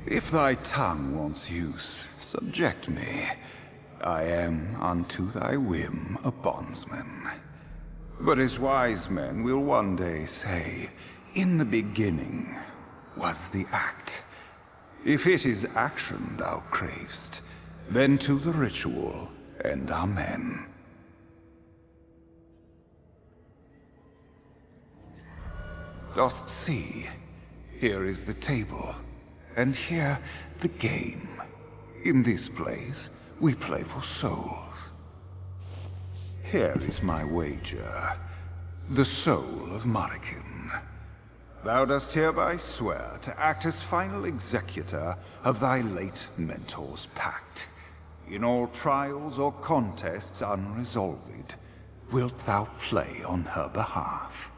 If thy tongue wants use, subject me. I am unto thy whim a bondsman. But as wise men will one day say, in the beginning was the act. If it is action thou cravest, then to the ritual, and amen. Dost see? Here is the table, and here the game. In this place, we play for souls. Here is my wager, the soul of Marikin. Thou dost hereby swear to act as final executor of thy late mentor's pact. In all trials or contests unresolved, wilt thou play on her behalf.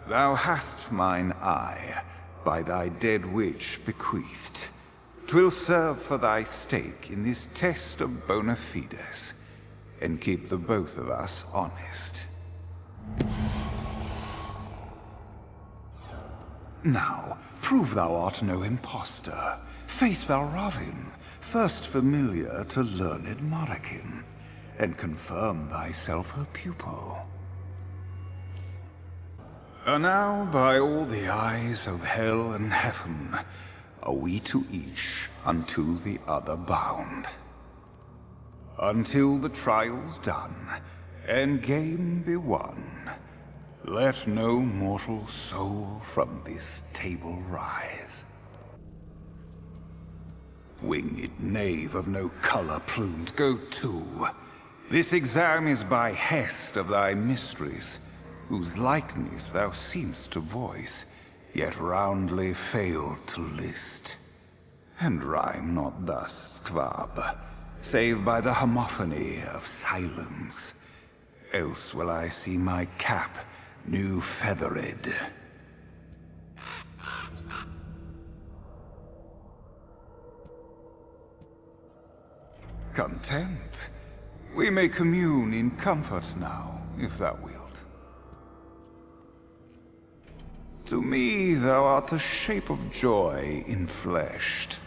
Thou hast mine eye, by thy dead witch bequeathed. 'Twill serve for thy stake in this test of bona fides, and keep the both of us honest. Now, prove thou art no impostor. Face Valravin, first familiar to learned Marikin, and confirm thyself her pupil. And now, by all the eyes of hell and heaven, are we to each unto the other bound. Until the trial's done, and game be won, let no mortal soul from this table rise. Winged knave of no color plumed, go to. This exam is by hest of thy mysteries, whose likeness thou seemst to voice, yet roundly fail to list. And rhyme not thus, Squab, save by the homophony of silence. Else will I see my cap new feathered. Content? We may commune in comfort now, if thou wilt. To me thou art the shape of joy infleshed.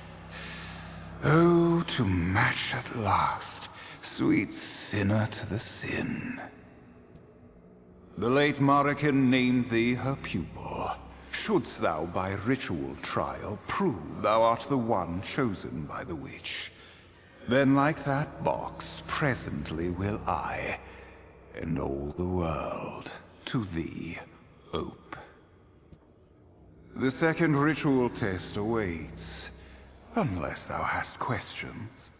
Oh, to match at last, sweet sinner to the sin. The late Marikin named thee her pupil. Shouldst thou by ritual trial prove thou art the one chosen by the witch, then like that box presently will I, and all the world, to thee ope. The second ritual test awaits, unless thou hast questions.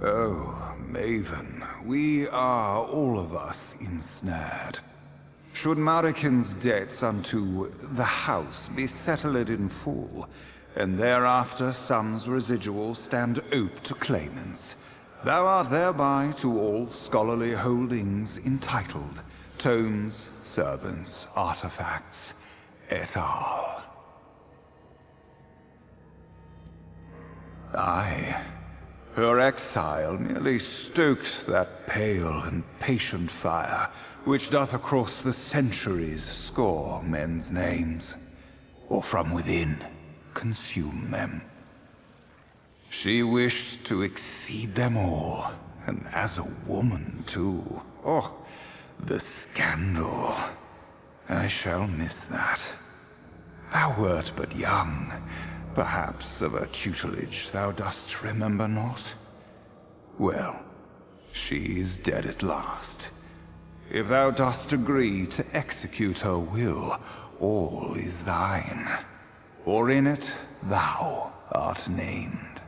Oh, Maven, we are all of us ensnared. Should Marikin's debts unto the house be settled in full, and thereafter sums residual stand ope to claimants, thou art thereby to all scholarly holdings entitled, tomes, servants, artifacts, et al. Aye, her exile merely stoked that pale and patient fire which doth across the centuries score men's names, or from within consume them. She wished to exceed them all, and as a woman too. Oh, the scandal. I shall miss that. Thou wert but young. Perhaps of her tutelage thou dost remember not? Well, she is dead at last. If thou dost agree to execute her will, all is thine. For in it thou art named.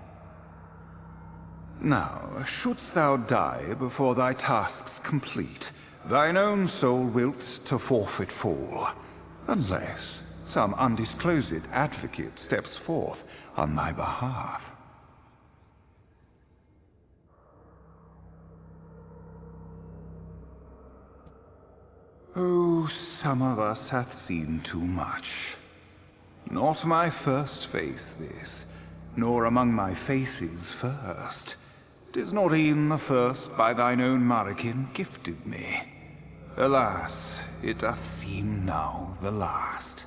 Now, shouldst thou die before thy tasks complete, thine own soul wilt to forfeit fall, unless some undisclosed advocate steps forth on thy behalf. Oh, some of us hath seen too much. Not my first face this, nor among my faces first. 'Tis not e'en the first by thine own Marikin gifted me. Alas, it doth seem now the last.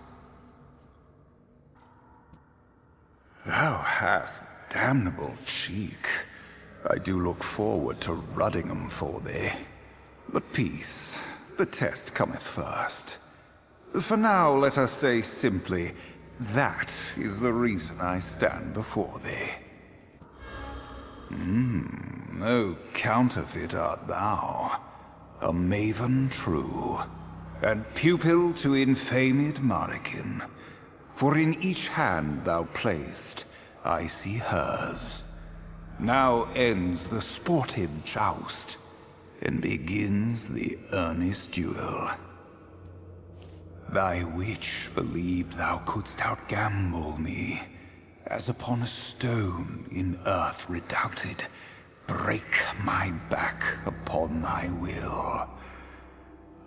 Thou hast damnable cheek. I do look forward to rudding 'em for thee. But peace, the test cometh first. For now let us say simply, that is the reason I stand before thee. No counterfeit art thou, a maven true, and pupil to infamed Marikin. For in each hand thou placed, I see hers. Now ends the sportive joust, and begins the earnest duel. Thy witch believed thou couldst outgamble me, as upon a stone in earth redoubted, break my back upon thy will.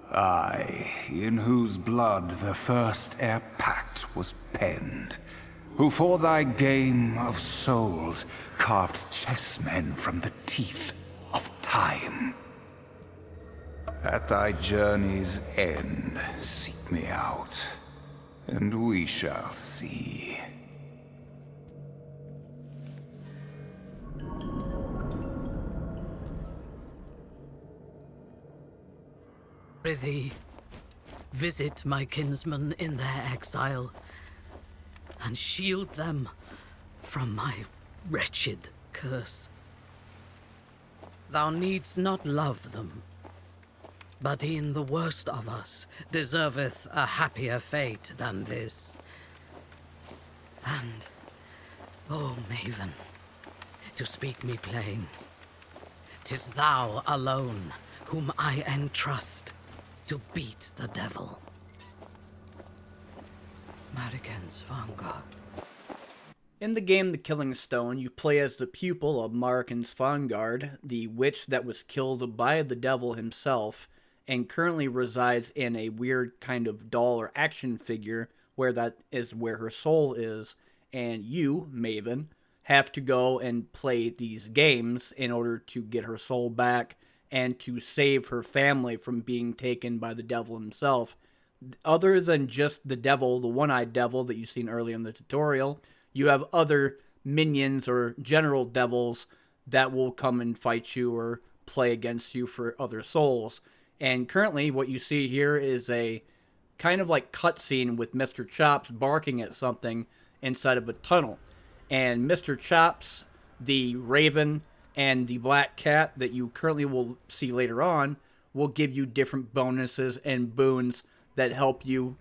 I, in whose blood the first air pact was penned, who for thy game of souls carved chessmen from the teeth of time. At thy journey's end, seek me out, and we shall see. Prithee, visit my kinsmen in their exile, and shield them from my wretched curse. Thou needst not love them, but e'en the worst of us deserveth a happier fate than this. And, oh Maven, to speak me plain, 'tis thou alone whom I entrust to beat the devil. Mariken's Vanguard. In the game The Killing Stone, you play as the pupil of Mariken's Vanguard, the witch that was killed by the devil himself, and currently resides in a weird kind of doll or action figure where that is where her soul is, and you, Maven, have to go and play these games in order to get her soul back and to save her family from being taken by the devil himself. Other than just the devil, the one-eyed devil that you've seen earlier in the tutorial, you have other minions or general devils that will come and fight you or play against you for other souls. And currently what you see here is a kind of like cutscene with Mr. Chops barking at something inside of a tunnel. And Mr. Chops, the raven, and the black cat that you currently will see later on will give you different bonuses and boons that help you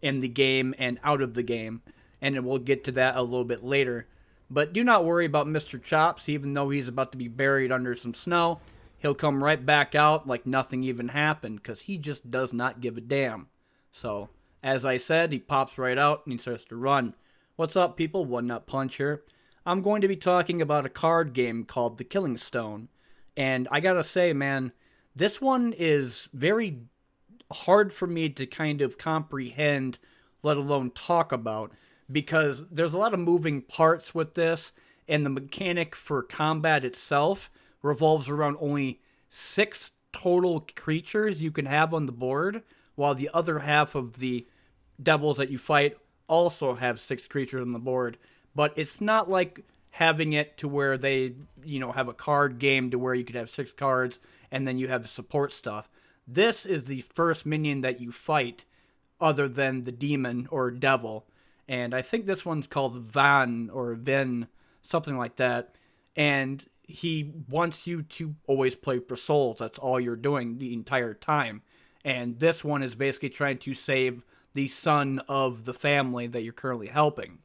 in the game and out of the game. And we'll get to that a little bit later. But do not worry about Mr. Chops, even though he's about to be buried under some snow. He'll come right back out like nothing even happened, because he just does not give a damn. So, as I said, he pops right out and he starts to run. What's up, people? One Nut Punch here. I'm going to be talking about a card game called The Killing Stone. And I gotta say, man, this one is very hard for me to kind of comprehend, let alone talk about, because there's a lot of moving parts with this, and the mechanic for combat itself revolves around only 6 total creatures you can have on the board, while the other half of the devils that you fight also have 6 creatures on the board. But it's not like having it to where they, have a card game to where you could have 6 cards and then you have support stuff. This is the first minion that you fight other than the demon or devil. And I think this one's called Van or Vin, something like that. And he wants you to always play for souls. That's all you're doing the entire time. And this one is basically trying to save the son of the family that you're currently helping.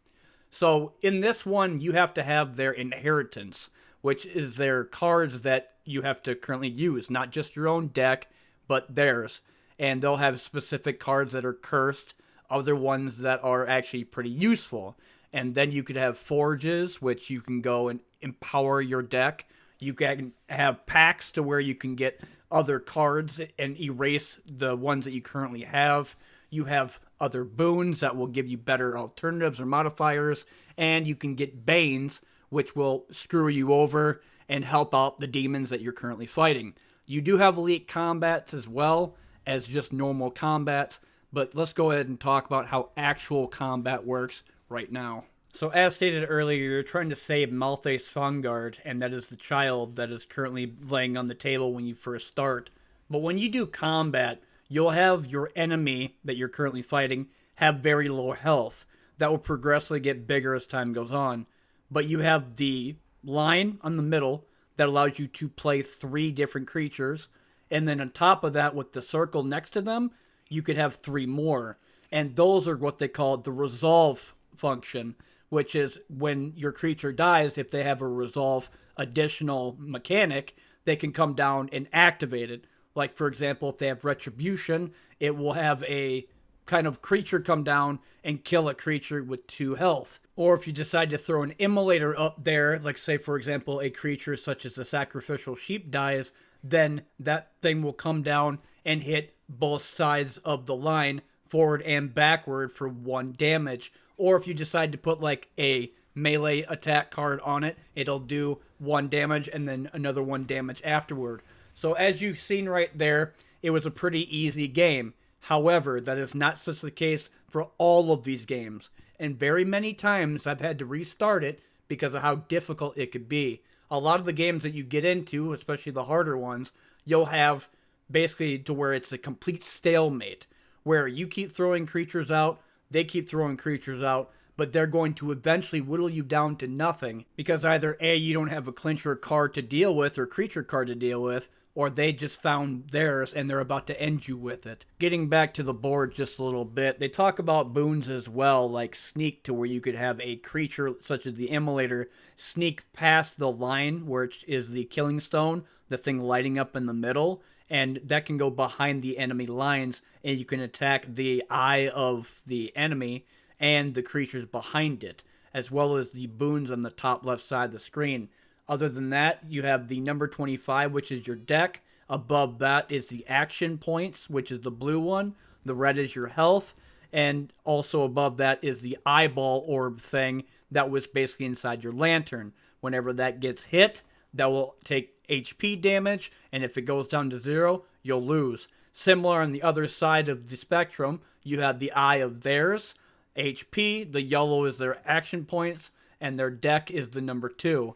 So in this one, you have to have their inheritance, which is their cards that you have to currently use, not just your own deck, but theirs. And they'll have specific cards that are cursed, other ones that are actually pretty useful. And then you could have forges, which you can go and empower your deck. You can have packs to where you can get other cards and erase the ones that you currently have. You have other boons that will give you better alternatives or modifiers, and you can get banes, which will screw you over and help out the demons that you're currently fighting. You do have elite combats as well as just normal combats, but let's go ahead and talk about how actual combat works right now. So as stated earlier, you're trying to save Malthace Fangard, and that is the child that is currently laying on the table when you first start. But when you do combat, you'll have your enemy that you're currently fighting have very low health. That will progressively get bigger as time goes on. But you have the line on the middle that allows you to play 3 different creatures. And then on top of that, with the circle next to them, you could have 3 more. And those are what they call the resolve function, which is when your creature dies, if they have a resolve additional mechanic, they can come down and activate it. Like, for example, if they have Retribution, it will have a kind of creature come down and kill a creature with 2 health. Or if you decide to throw an immolator up there, like say, for example, a creature such as the Sacrificial Sheep dies, then that thing will come down and hit both sides of the line, forward and backward, for 1 damage. Or if you decide to put like a melee attack card on it, it'll do 1 damage and then another 1 damage afterward. So as you've seen right there, it was a pretty easy game. However, that is not such the case for all of these games. And very many times I've had to restart it because of how difficult it could be. A lot of the games that you get into, especially the harder ones, you'll have basically to where it's a complete stalemate, where you keep throwing creatures out, they keep throwing creatures out, but they're going to eventually whittle you down to nothing because either A, you don't have a clincher card to deal with or creature card to deal with, or they just found theirs and they're about to end you with it. Getting back to the board just a little bit, they talk about boons as well, like sneak, to where you could have a creature such as the Immolator sneak past the line, which is the Killing Stone, the thing lighting up in the middle, and that can go behind the enemy lines, and you can attack the eye of the enemy and the creatures behind it, as well as the boons on the top left side of the screen. Other than that, you have the number 25, which is your deck. Above that is the action points, which is the blue one. The red is your health. And also above that is the eyeball orb thing that was basically inside your lantern. Whenever that gets hit, that will take HP damage, and if it goes down to 0, you'll lose. Similar on the other side of the spectrum, you have the eye of theirs, HP, the yellow is their action points, and their deck is the number 2.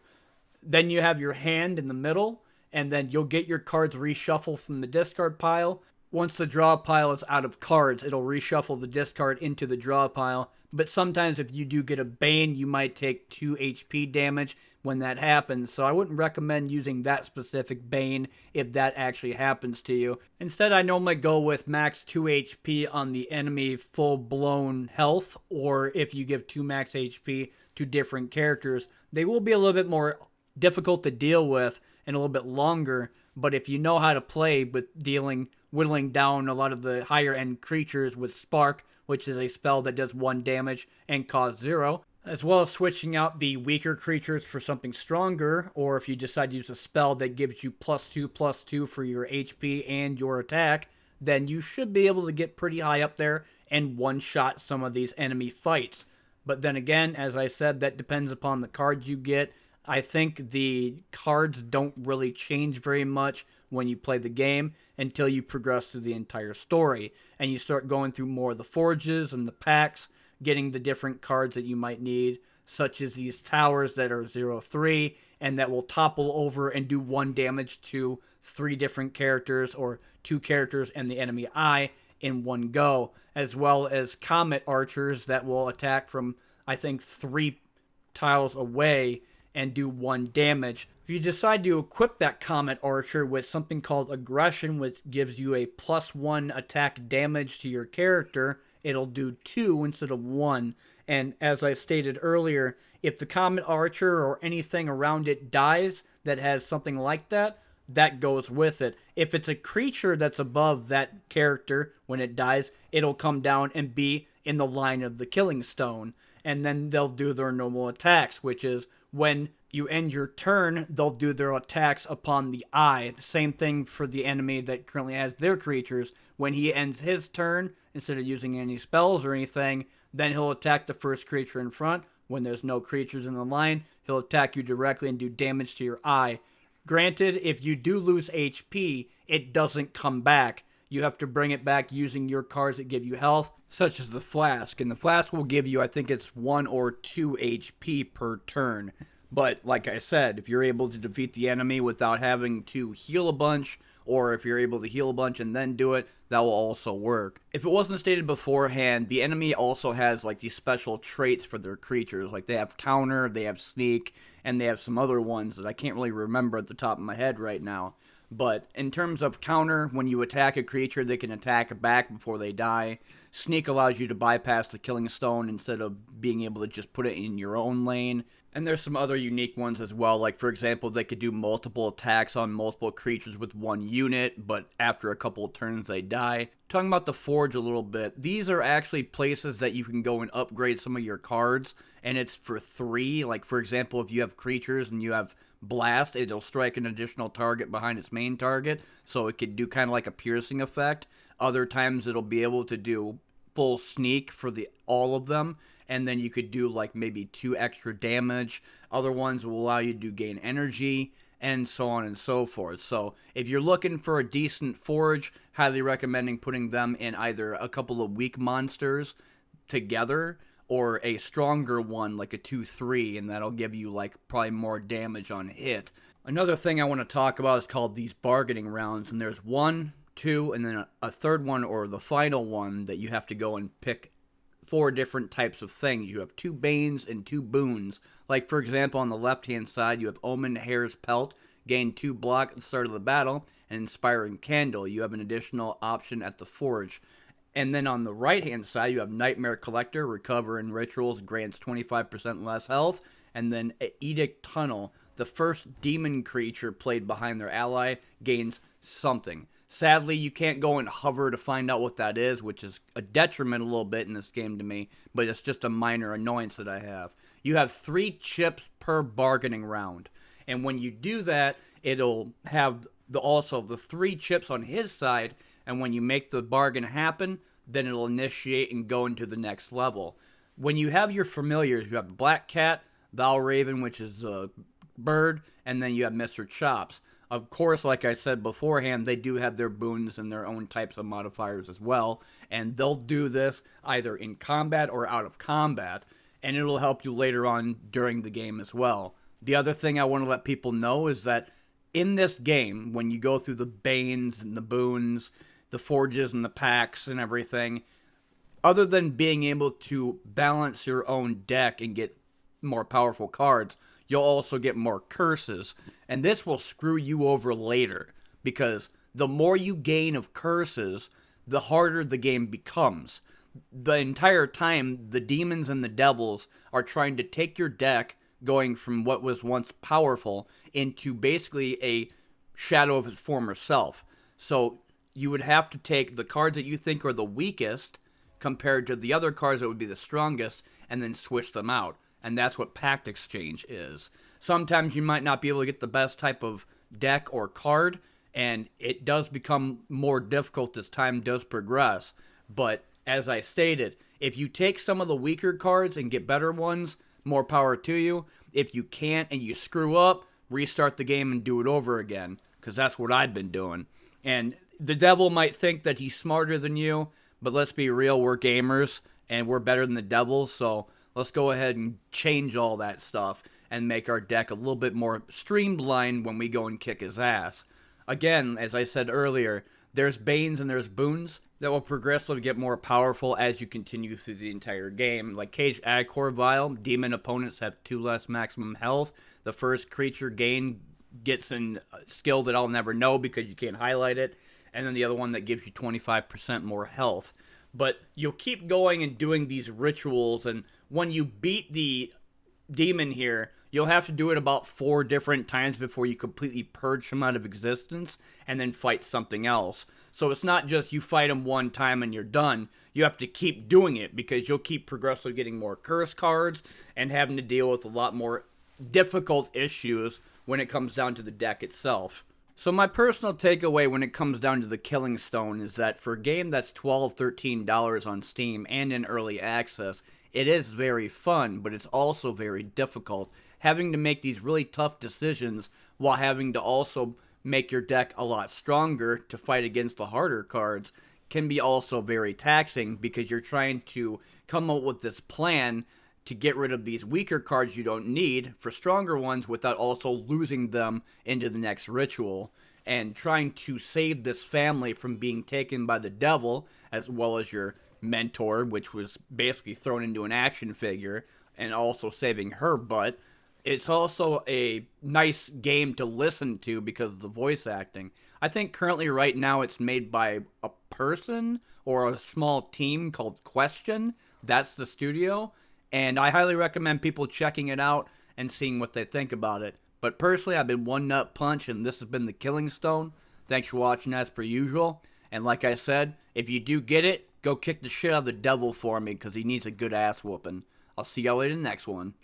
Then you have your hand in the middle, and then you'll get your cards reshuffled from the discard pile. Once the draw pile is out of cards, it'll reshuffle the discard into the draw pile. But sometimes if you do get a Bane, you might take 2 HP damage when that happens. So I wouldn't recommend using that specific Bane if that actually happens to you. Instead, I normally go with max 2 HP on the enemy full-blown health, or if you give 2 max HP to different characters, they will be a little bit more difficult to deal with and a little bit longer, but if you know how to play with whittling down a lot of the higher end creatures with Spark, which is a spell that does 1 damage and costs 0, as well as switching out the weaker creatures for something stronger, or if you decide to use a spell that gives you +2/+2 for your HP and your attack, then you should be able to get pretty high up there and one-shot some of these enemy fights. But then again, as I said, that depends upon the cards you get. I think the cards don't really change very much when you play the game until you progress through the entire story. And you start going through more of the forges and the packs, getting the different cards that you might need, such as these towers that are 0/3 and that will topple over and do 1 damage to 3 different characters or 2 characters and the enemy eye in one go, as well as comet archers that will attack from, I think, 3 tiles away and do 1 damage. If you decide to equip that Comet Archer with something called Aggression, which gives you a +1 attack damage to your character, it'll do 2 instead of 1. And as I stated earlier, if the Comet Archer or anything around it dies that has something like that, that goes with it. If it's a creature that's above that character, when it dies, it'll come down and be in the line of the Killing Stone. And then they'll do their normal attacks, which is when you end your turn, they'll do their attacks upon the eye. The same thing for the enemy that currently has their creatures. When he ends his turn, instead of using any spells or anything, then he'll attack the first creature in front. When there's no creatures in the line, he'll attack you directly and do damage to your eye. Granted, if you do lose HP, it doesn't come back. You have to bring it back using your cards that give you health, such as the Flask. And the Flask will give you, I think it's 1 or 2 HP per turn. But like I said, if you're able to defeat the enemy without having to heal a bunch, or if you're able to heal a bunch and then do it, that will also work. If it wasn't stated beforehand, the enemy also has like these special traits for their creatures. Like they have counter, they have sneak, and they have some other ones that I can't really remember at the top of my head right now. But in terms of counter, when you attack a creature, they can attack back before they die. Sneak allows you to bypass the killing stone instead of being able to just put it in your own lane. And there's some other unique ones as well. Like, for example, they could do multiple attacks on multiple creatures with one unit, but after a couple of turns, they die. Talking about the Forge a little bit, these are actually places that you can go and upgrade some of your cards, and it's for 3. Like, for example, if you have creatures and you have Blast, it'll strike an additional target behind its main target, so it could do kind of like a piercing effect. Other times it'll be able to do full sneak for all of them, and then you could do like maybe 2 extra damage. Other ones will allow you to gain energy, and so on and so forth. So if you're looking for a decent Forge, highly recommending putting them in either a couple of weak monsters together, or a stronger one like a 2-3, and that'll give you like probably more damage on hit. Another thing I want to talk about is called these bargaining rounds, and there's 1, 2, and then a third one, or the final one, that you have to go and pick 4 different types of things. You have 2 Banes and 2 Boons. Like, for example, on the left-hand side, you have Omen Hair's Pelt, gain 2 block at the start of the battle, and Inspiring Candle. You have an additional option at the Forge. And then on the right-hand side, you have Nightmare Collector, recover in rituals, grants 25% less health. And then Edict Tunnel, the first demon creature played behind their ally, gains something. Sadly, you can't go and hover to find out what that is, which is a detriment a little bit in this game to me, but it's just a minor annoyance that I have. You have 3 chips per bargaining round. And when you do that, it'll have also the 3 chips on his side, and when you make the bargain happen, then it'll initiate and go into the next level. When you have your familiars, you have Black Cat, Valraven, which is a bird, and then you have Mr. Chops. Of course, like I said beforehand, they do have their boons and their own types of modifiers as well, and they'll do this either in combat or out of combat, and it'll help you later on during the game as well. The other thing I want to let people know is that in this game, when you go through the Banes and the boons, the Forges and the packs and everything, other than being able to balance your own deck and get more powerful cards, you'll also get more curses. And this will screw you over later, because the more you gain of curses, the harder the game becomes. The entire time, the demons and the devils are trying to take your deck, going from what was once powerful into basically a shadow of its former self. So you would have to take the cards that you think are the weakest compared to the other cards that would be the strongest, and then switch them out. And that's what Pact Exchange is. Sometimes you might not be able to get the best type of deck or card, and it does become more difficult as time does progress. But as I stated, if you take some of the weaker cards and get better ones, more power to you. If you can't and you screw up, restart the game and do it over again, because that's what I've been doing. And the devil might think that he's smarter than you, but let's be real, we're gamers, and we're better than the devil, so let's go ahead and change all that stuff and make our deck a little bit more streamlined when we go and kick his ass. Again, as I said earlier, there's Banes and there's Boons that will progressively get more powerful as you continue through the entire game. Like Cage Agcor Vial, demon opponents have 2 less maximum health. The first creature gain gets a skill that I'll never know because you can't highlight it. And then the other one that gives you 25% more health. But you'll keep going and doing these rituals, and when you beat the demon here, you'll have to do it about 4 different times before you completely purge him out of existence and then fight something else. So it's not just you fight him one time and you're done. You have to keep doing it because you'll keep progressively getting more curse cards and having to deal with a lot more difficult issues when it comes down to the deck itself. So my personal takeaway when it comes down to the Killing Stone is that for a game that's $12, $13 on Steam and in early access, it is very fun, but it's also very difficult. Having to make these really tough decisions while having to also make your deck a lot stronger to fight against the harder cards can be also very taxing because you're trying to come up with this plan to get rid of these weaker cards you don't need for stronger ones without also losing them into the next ritual, and trying to save this family from being taken by the devil, as well as your mentor, which was basically thrown into an action figure, and also saving her butt. It's also a nice game to listen to because of the voice acting. I think currently right now it's made by a person or a small team called Question. That's the studio. And I highly recommend people checking it out and seeing what they think about it. But personally, I've been One Nut Punch, and this has been The Killing Stone. Thanks for watching as per usual. And like I said, if you do get it, go kick the shit out of the devil for me because he needs a good ass whooping. I'll see y'all later in the next one.